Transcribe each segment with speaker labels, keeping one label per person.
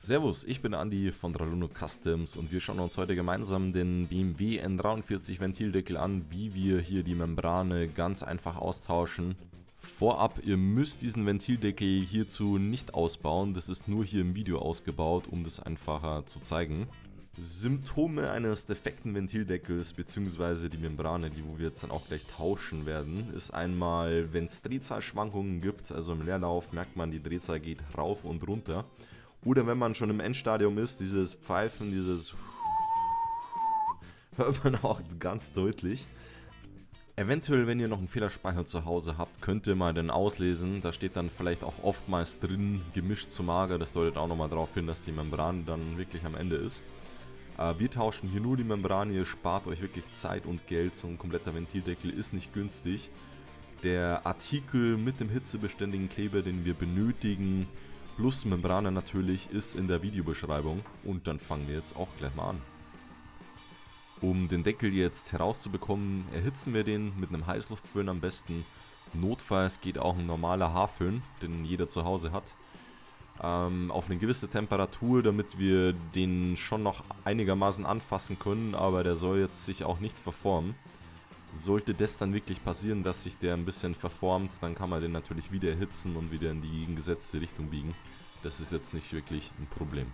Speaker 1: Servus, ich bin Andi von Draluno Customs und wir schauen uns heute gemeinsam den BMW N43 Ventildeckel an, wie wir hier die Membrane ganz einfach austauschen. Vorab, ihr müsst diesen Ventildeckel hierzu nicht ausbauen, das ist nur hier im Video ausgebaut, um das einfacher zu zeigen. Symptome eines defekten Ventildeckels bzw. die Membrane, die wo wir jetzt dann auch gleich tauschen werden, ist einmal, wenn es Drehzahlschwankungen gibt, also im Leerlauf merkt man, die Drehzahl geht rauf und runter. Oder wenn man schon im Endstadium ist, dieses Pfeifen, dieses hört man auch ganz deutlich. Eventuell, wenn ihr noch einen Fehlerspeicher zu Hause habt, könnt ihr mal den auslesen. Da steht dann vielleicht auch oftmals drin, gemischt zu mager. Das deutet auch nochmal darauf hin, dass die Membrane dann wirklich am Ende ist. Wir tauschen hier nur die Membrane, ihr spart euch wirklich Zeit und Geld. So ein kompletter Ventildeckel ist nicht günstig. Der Artikel mit dem hitzebeständigen Kleber, den wir benötigen, plus Membrane natürlich, ist in der Videobeschreibung. Und dann fangen wir jetzt auch gleich mal an. Um den Deckel jetzt herauszubekommen, erhitzen wir den mit einem Heißluftföhn am besten. Notfalls geht auch ein normaler Haarföhn, den jeder zu Hause hat. Auf eine gewisse Temperatur, damit wir den schon noch einigermaßen anfassen können, aber der soll jetzt sich auch nicht verformen. Sollte das dann wirklich passieren, dass sich der ein bisschen verformt, dann kann man den natürlich wieder erhitzen und wieder in die gesetzte Richtung biegen. Das ist jetzt nicht wirklich ein Problem.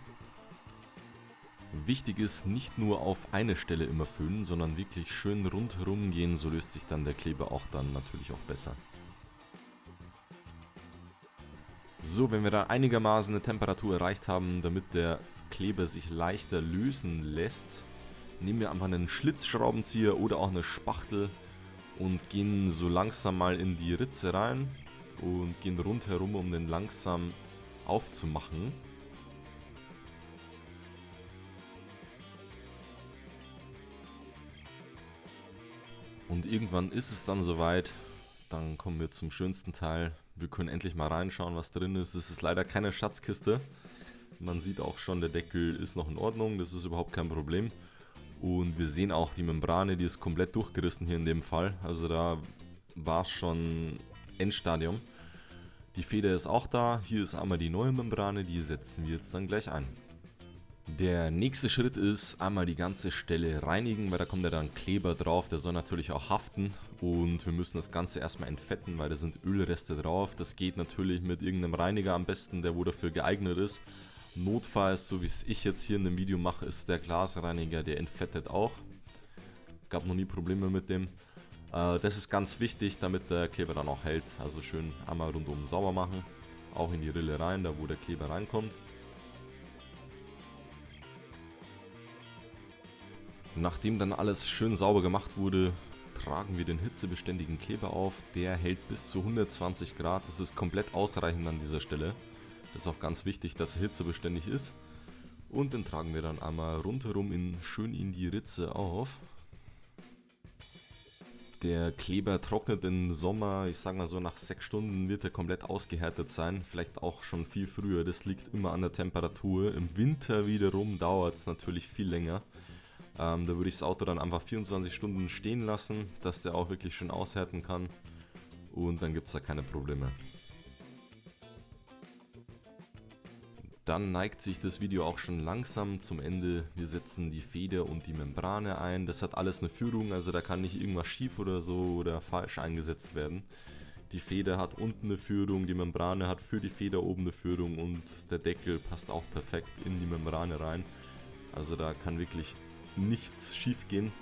Speaker 1: Wichtig ist, nicht nur auf eine Stelle immer föhnen, sondern wirklich schön rundherum gehen, so löst sich dann der Kleber auch dann natürlich auch besser. So, wenn wir da einigermaßen eine Temperatur erreicht haben, damit der Kleber sich leichter lösen lässt, nehmen wir einfach einen Schlitzschraubenzieher oder auch eine Spachtel und gehen so langsam mal in die Ritze rein und gehen rundherum, um den langsam aufzumachen. Und irgendwann ist es dann soweit, dann kommen wir zum schönsten Teil. Wir können endlich mal reinschauen, was drin ist. Es ist leider keine Schatzkiste. Man sieht auch schon, der Deckel ist noch in Ordnung, das ist überhaupt kein Problem. Und wir sehen auch die Membrane, die ist komplett durchgerissen hier in dem Fall. Also da war es schon Endstadium. Die Feder ist auch da. Hier ist einmal die neue Membrane, die setzen wir jetzt dann gleich ein. Der nächste Schritt ist einmal die ganze Stelle reinigen, weil da kommt ja dann Kleber drauf, der soll natürlich auch haften und wir müssen das Ganze erstmal entfetten, weil da sind Ölreste drauf. Das geht natürlich mit irgendeinem Reiniger am besten, der wo dafür geeignet ist. Notfalls, so wie es ich jetzt hier in dem Video mache, ist der Glasreiniger, der entfettet auch. Gab noch nie Probleme mit dem. Das ist ganz wichtig, damit der Kleber dann auch hält. Also schön einmal rundum sauber machen, auch in die Rille rein, da wo der Kleber reinkommt. Nachdem dann alles schön sauber gemacht wurde, tragen wir den hitzebeständigen Kleber auf. Der hält bis zu 120 Grad. Das ist komplett ausreichend an dieser Stelle. Das ist auch ganz wichtig, dass er hitzebeständig ist. Und den tragen wir dann einmal rundherum schön in die Ritze auf. Der Kleber trocknet im Sommer, ich sag mal so nach 6 Stunden wird er komplett ausgehärtet sein. Vielleicht auch schon viel früher, das liegt immer an der Temperatur. Im Winter wiederum dauert es natürlich viel länger. Da würde ich das Auto dann einfach 24 Stunden stehen lassen, dass der auch wirklich schön aushärten kann und dann gibt es da keine Probleme. Dann neigt sich das Video auch schon langsam zum Ende. Wir setzen die Feder und die Membrane ein. Das hat alles eine Führung, also da kann nicht irgendwas schief oder so oder falsch eingesetzt werden. Die Feder hat unten eine Führung, die Membrane hat für die Feder oben eine Führung und der Deckel passt auch perfekt in die Membrane rein. Also da kann wirklich nichts schief gehen.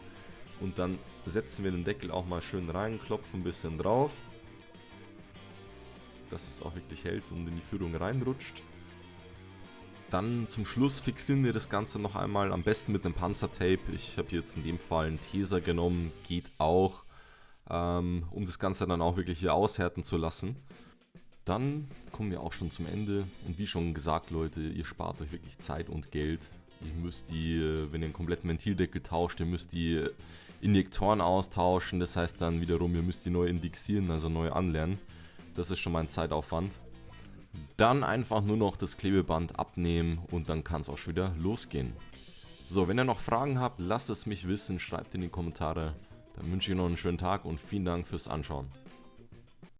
Speaker 1: Und dann setzen wir den Deckel auch mal schön rein, klopfen ein bisschen drauf, dass es auch wirklich hält und in die Führung reinrutscht. Dann zum Schluss fixieren wir das Ganze noch einmal, am besten mit einem Panzertape. Ich habe jetzt in dem Fall einen Teser genommen, geht auch, um das Ganze dann auch wirklich hier aushärten zu lassen. Dann kommen wir auch schon zum Ende und wie schon gesagt, Leute, ihr spart euch wirklich Zeit und Geld. Ihr müsst wenn ihr einen kompletten Ventildeckel tauscht, ihr müsst die Injektoren austauschen, das heißt dann wiederum, ihr müsst die neu indexieren, also neu anlernen. Das ist schon mal ein Zeitaufwand. Dann einfach nur noch das Klebeband abnehmen und dann kann es auch schon wieder losgehen. So, wenn ihr noch Fragen habt, lasst es mich wissen, schreibt in die Kommentare. Dann wünsche ich noch einen schönen Tag und vielen Dank fürs Anschauen.